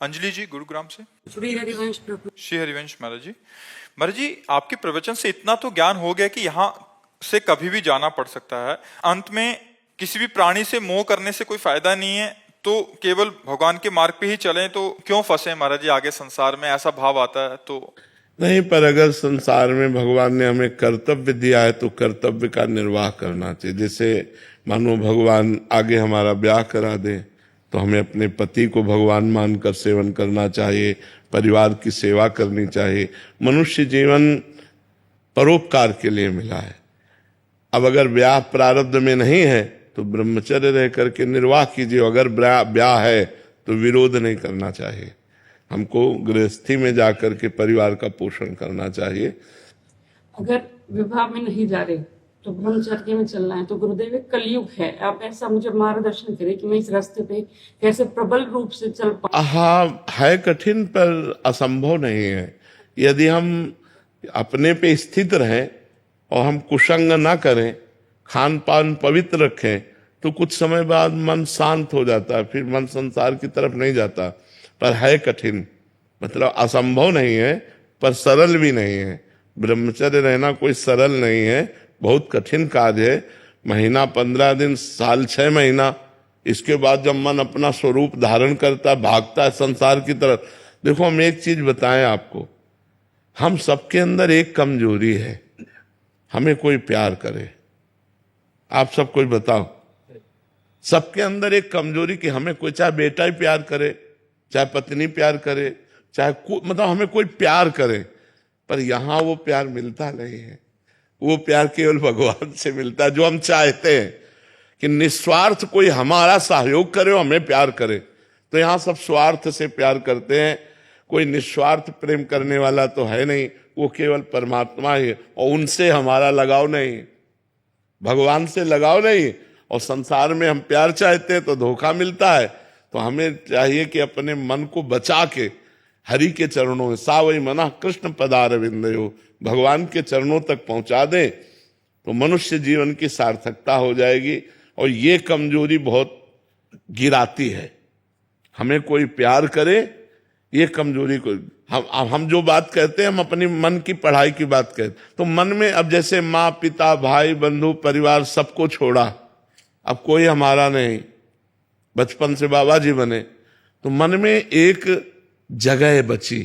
अंजलि जी गुरुग्राम से। श्री हरिवंश प्रभु। श्री हरिवंश महाराज जी। महाराज जी, आपके प्रवचन से इतना तो ज्ञान हो गया कि यहाँ से कभी भी जाना पड़ सकता है। अंत में किसी भी प्राणी से मोह करने से कोई फायदा नहीं है, तो केवल भगवान के मार्ग पे ही चलें। तो क्यों फंसे महाराज जी आगे संसार में, ऐसा भाव आता है तो? नहीं, पर अगर संसार में भगवान ने हमें कर्तव्य दिया है तो कर्तव्य का निर्वाह करना चाहिए। जैसे मानो भगवान आगे हमारा ब्याह करा दे तो हमें अपने पति को भगवान मानकर सेवन करना चाहिए, परिवार की सेवा करनी चाहिए। मनुष्य जीवन परोपकार के लिए मिला है। अब अगर ब्याह प्रारब्ध में नहीं है तो ब्रह्मचर्य रह करके निर्वाह कीजिए। अगर ब्याह है तो विरोध नहीं करना चाहिए। हमको गृहस्थी में जाकर के परिवार का पोषण करना चाहिए। अगर विवाह में नहीं जा रहे तो ब्रह्मचर्य में चलना है। तो गुरुदेव एक कलयुग है, आप ऐसा मुझे मार्गदर्शन करें कि मैं इस रास्ते पे कैसे प्रबल रूप से चल पाऊं। हाँ, है कठिन पर असंभव नहीं है। यदि हम अपने पे स्थित रहें और हम कुसंग ना करें, खान पान पवित्र रखें, तो कुछ समय बाद मन शांत हो जाता है, फिर मन संसार की तरफ नहीं जाता। पर है कठिन, मतलब असंभव नहीं है पर सरल भी नहीं है। ब्रह्मचर्य रहना कोई सरल नहीं है, बहुत कठिन कार्य है। महीना 15 दिन, साल 6 महीना, इसके बाद जब मन अपना स्वरूप धारण करता है, भागता है संसार की तरफ। देखो, हम एक चीज बताएं आपको, हम सबके अंदर एक कमजोरी है, हमें कोई प्यार करे। आप सब कोई बताओ, सबके अंदर एक कमजोरी कि हमें कोई, चाहे बेटा ही प्यार करे, चाहे पत्नी प्यार करे, चाहे मतलब हमें कोई प्यार करे, पर यहां वो प्यार मिलता नहीं है। वो प्यार केवल भगवान से मिलता है, जो हम चाहते हैं कि निस्वार्थ कोई हमारा सहयोग करे और हमें प्यार करे। तो यहां सब स्वार्थ से प्यार करते हैं, कोई निस्वार्थ प्रेम करने वाला तो है नहीं। वो केवल परमात्मा ही है और उनसे हमारा लगाव नहीं, भगवान से लगाव नहीं। और संसार में हम प्यार चाहते हैं तो धोखा मिलता है। तो हमें चाहिए कि अपने मन को बचा के हरि के चरणों में, सा वही मना कृष्ण पदारविंदयो, भगवान के चरणों तक पहुंचा दें तो मनुष्य जीवन की सार्थकता हो जाएगी। और ये कमजोरी बहुत गिराती है, हमें कोई प्यार करे, ये कमजोरी को हम जो बात कहते हैं, हम अपनी मन की पढ़ाई की बात कहते। तो मन में अब जैसे माँ पिता भाई बंधु परिवार सबको छोड़ा, अब कोई हमारा नहीं, बचपन से बाबा जी बने, तो मन में एक जगह बची।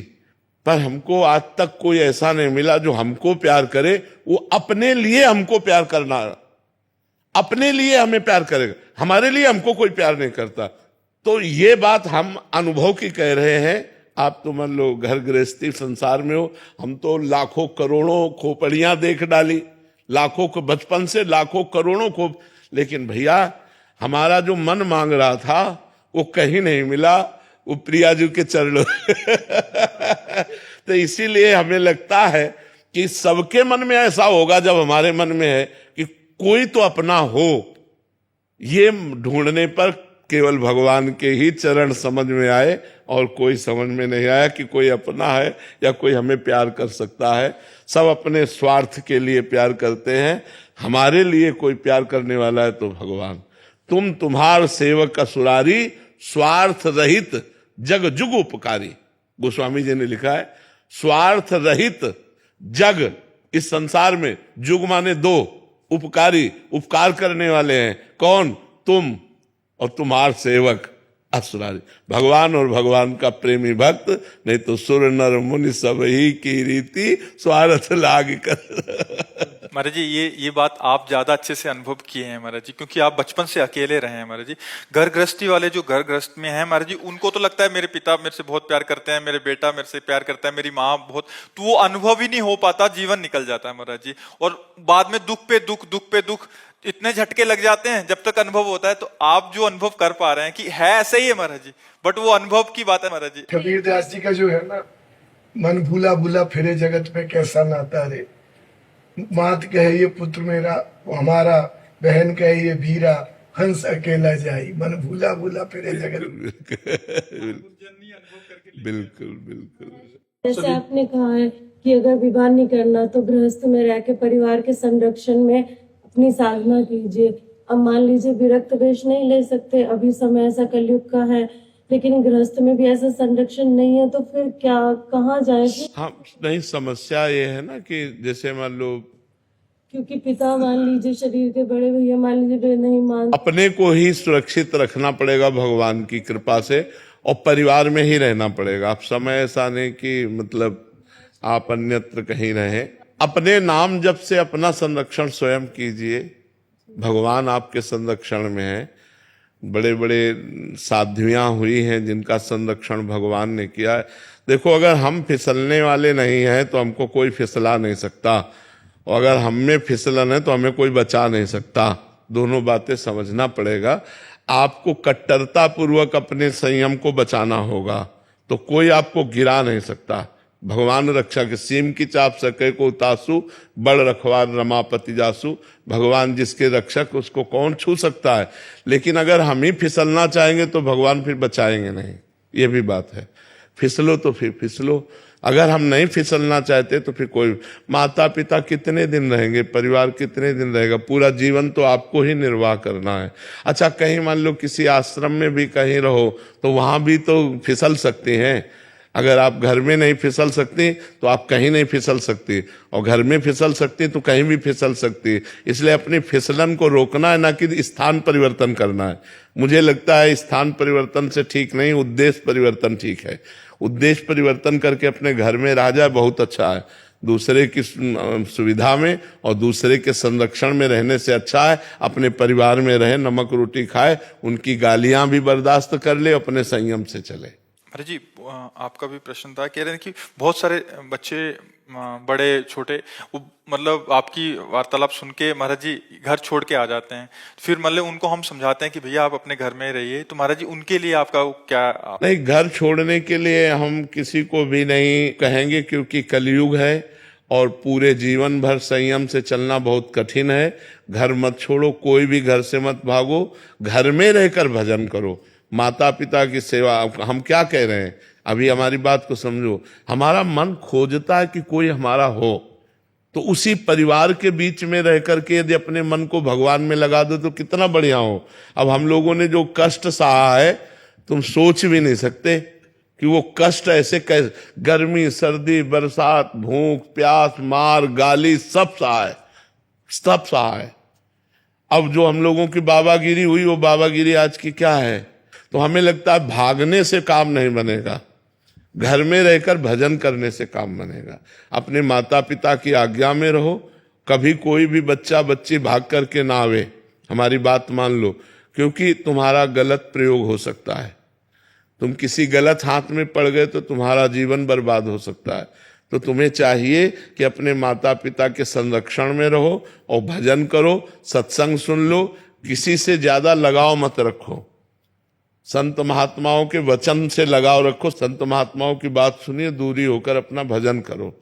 पर हमको आज तक कोई ऐसा नहीं मिला जो हमको प्यार करे। वो अपने लिए हमको प्यार करना, अपने लिए हमें प्यार करेगा, हमारे लिए हमको कोई प्यार नहीं करता। तो ये बात हम अनुभव की कह रहे हैं। आप तो मान लो घर गृहस्थी संसार में हो, हम तो लाखों करोड़ों खोपड़ियां देख डाली, लाखों को बचपन से लाखों करोड़ों को, लेकिन भैया हमारा जो मन मांग रहा था वो कहीं नहीं मिला, वो प्रिया जी के चरणों तो इसीलिए हमें लगता है कि सबके मन में ऐसा होगा जब हमारे मन में है कि कोई तो अपना हो। ये ढूंढने पर केवल भगवान के ही चरण समझ में आए और कोई समझ में नहीं आया कि कोई अपना है या कोई हमें प्यार कर सकता है। सब अपने स्वार्थ के लिए प्यार करते हैं, हमारे लिए कोई प्यार करने वाला है तो भगवान। तुम तुम्हार सेवक असुरारी, स्वार्थ रहित जग जुग उपकारी। गोस्वामी जी ने लिखा है, स्वार्थ रहित जग, इस संसार में जुग माने दो, उपकारी उपकार करने वाले हैं कौन? तुम और तुम्हार सेवक असुरारी। भगवान और भगवान का प्रेमी भक्त, नहीं तो सुर नर मुनि सब ही की रीति स्वार्थ लाग कर। महाराज जी ये बात आप ज्यादा अच्छे से अनुभव किए हैं महाराज जी, क्योंकि आप बचपन से अकेले रहे हैं महाराज जी। घर गृहस्थी वाले जो घर गृहस्थ में हैं महाराज जी, उनको तो लगता है मेरे पिता मेरे से बहुत प्यार करते हैं, मेरे बेटा मेरे से प्यार करता है, मेरी माँ बहुत, तो वो अनुभव ही नहीं हो पाता, जीवन निकल जाता है महाराज जी। और बाद में दुख पे दुख, दुख पे दुख, इतने झटके लग जाते हैं जब तक अनुभव होता है। तो आप जो अनुभव कर पा रहे हैं कि है ऐसा ही है महाराज जी, बट वो अनुभव की बात है महाराज जी। कबीरदास जी का जो है ना, मन भूला भूला फिरे जगत में कैसा नाता रे, मात कहे ये पुत्र मेरा वो हमारा, बहन कहे ये भीरा, हंस अकेला जाई, मन भूला भूला फिरे जगत। बिल्कुल बिल्कुल। जैसे आपने कहा है कि अगर विवाह नहीं करना तो गृहस्थ में रह के परिवार के संरक्षण में अपनी साधना कीजिए। अब मान लीजिए विरक्त वेश नहीं ले सकते, अभी समय ऐसा कलयुग का है, लेकिन गृहस्थ में भी ऐसा संरक्षण नहीं है, तो फिर क्या, कहाँ जाए फिर? हाँ, नहीं, समस्या ये है ना कि जैसे मान लो क्योंकि पिता मान लीजिए, शरीर के बड़े भैया मान लीजिए वे नहीं मान, अपने को ही सुरक्षित रखना पड़ेगा भगवान की कृपा से, और परिवार में ही रहना पड़ेगा। आप समय ऐसा नहीं कि मतलब आप अन्यत्र कहीं रहें। अपने नाम जप से अपना संरक्षण स्वयं कीजिए, भगवान आपके संरक्षण में है। बड़े बड़े साध्वियां हुई हैं जिनका संरक्षण भगवान ने किया है। देखो, अगर हम फिसलने वाले नहीं हैं तो हमको कोई फिसला नहीं सकता, और अगर हम में फिसलन है तो हमें कोई बचा नहीं सकता। दोनों बातें समझना पड़ेगा। आपको कट्टरता पूर्वक अपने संयम को बचाना होगा, तो कोई आपको गिरा नहीं सकता। भगवान रक्षा के सीम की चाप सके को तासु, बड़ रखवार रमापति जासु। भगवान जिसके रक्षक उसको कौन छू सकता है। लेकिन अगर हम ही फिसलना चाहेंगे तो भगवान फिर बचाएंगे नहीं, ये भी बात है। फिसलो तो फिर फिसलो, अगर हम नहीं फिसलना चाहते तो फिर कोई, माता पिता कितने दिन रहेंगे, परिवार कितने दिन रहेगा, पूरा जीवन तो आपको ही निर्वाह करना है। अच्छा, कहीं मान लो किसी आश्रम में भी कहीं रहो तो वहां भी तो फिसल सकते हैं। अगर आप घर में नहीं फिसल सकती तो आप कहीं नहीं फिसल सकती, और घर में फिसल सकती तो कहीं भी फिसल सकती। इसलिए अपनी फिसलन को रोकना है, ना कि स्थान परिवर्तन करना है। मुझे लगता है स्थान परिवर्तन से ठीक नहीं, उद्देश्य परिवर्तन ठीक है। उद्देश्य परिवर्तन करके अपने घर में रह जाए बहुत अच्छा है। दूसरे की सुविधा में और दूसरे के संरक्षण में रहने से अच्छा है अपने परिवार में रहे, नमक रोटी खाए, उनकी गालियां भी बर्दाश्त कर ले, अपने संयम से चले। महाराज जी, आपका भी प्रश्न था, कह रहे हैं कि बहुत सारे बच्चे, बड़े छोटे, वो मतलब आपकी वार्तालाप सुन के महाराज जी घर छोड़ के आ जाते हैं। फिर मतलब उनको हम समझाते हैं कि भैया आप अपने घर में रहिए, तो महाराज जी उनके लिए आपका क्या? नहीं, घर छोड़ने के लिए हम किसी को भी नहीं कहेंगे, क्योंकि कलयुग है और पूरे जीवन भर संयम से चलना बहुत कठिन है। घर मत छोड़ो, कोई भी घर से मत भागो, घर में रहकर भजन करो, माता पिता की सेवा। हम क्या कह रहे हैं, अभी हमारी बात को समझो। हमारा मन खोजता है कि कोई हमारा हो, तो उसी परिवार के बीच में रह करके यदि अपने मन को भगवान में लगा दो तो कितना बढ़िया हो। अब हम लोगों ने जो कष्ट सहा है, तुम सोच भी नहीं सकते कि वो कष्ट ऐसे कैसे, गर्मी, सर्दी, बरसात, भूख, प्यास, मार, गाली, सब सहा है, सब सहा है। अब जो हम लोगों की बाबागिरी हुई, वो बाबागिरी आज की क्या है? तो हमें लगता है भागने से काम नहीं बनेगा, घर में रहकर भजन करने से काम बनेगा। अपने माता पिता की आज्ञा में रहो, कभी कोई भी बच्चा बच्ची भाग करके ना आवे, हमारी बात मान लो, क्योंकि तुम्हारा गलत प्रयोग हो सकता है। तुम किसी गलत हाथ में पड़ गए तो तुम्हारा जीवन बर्बाद हो सकता है। तो तुम्हें चाहिए कि अपने माता पिता के संरक्षण में रहो और भजन करो, सत्संग सुन लो, किसी से ज्यादा लगाव मत रखो, संत महात्माओं के वचन से लगाव रखो, संत महात्माओं की बात सुनिए, दूरी होकर अपना भजन करो।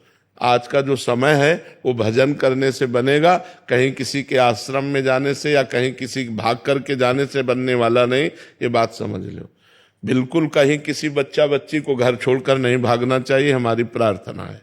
आज का जो समय है वो भजन करने से बनेगा, कहीं किसी के आश्रम में जाने से या कहीं किसी भाग करके जाने से बनने वाला नहीं, ये बात समझ लो। बिल्कुल कहीं किसी बच्चा बच्ची को घर छोड़कर नहीं भागना चाहिए, हमारी प्रार्थना है।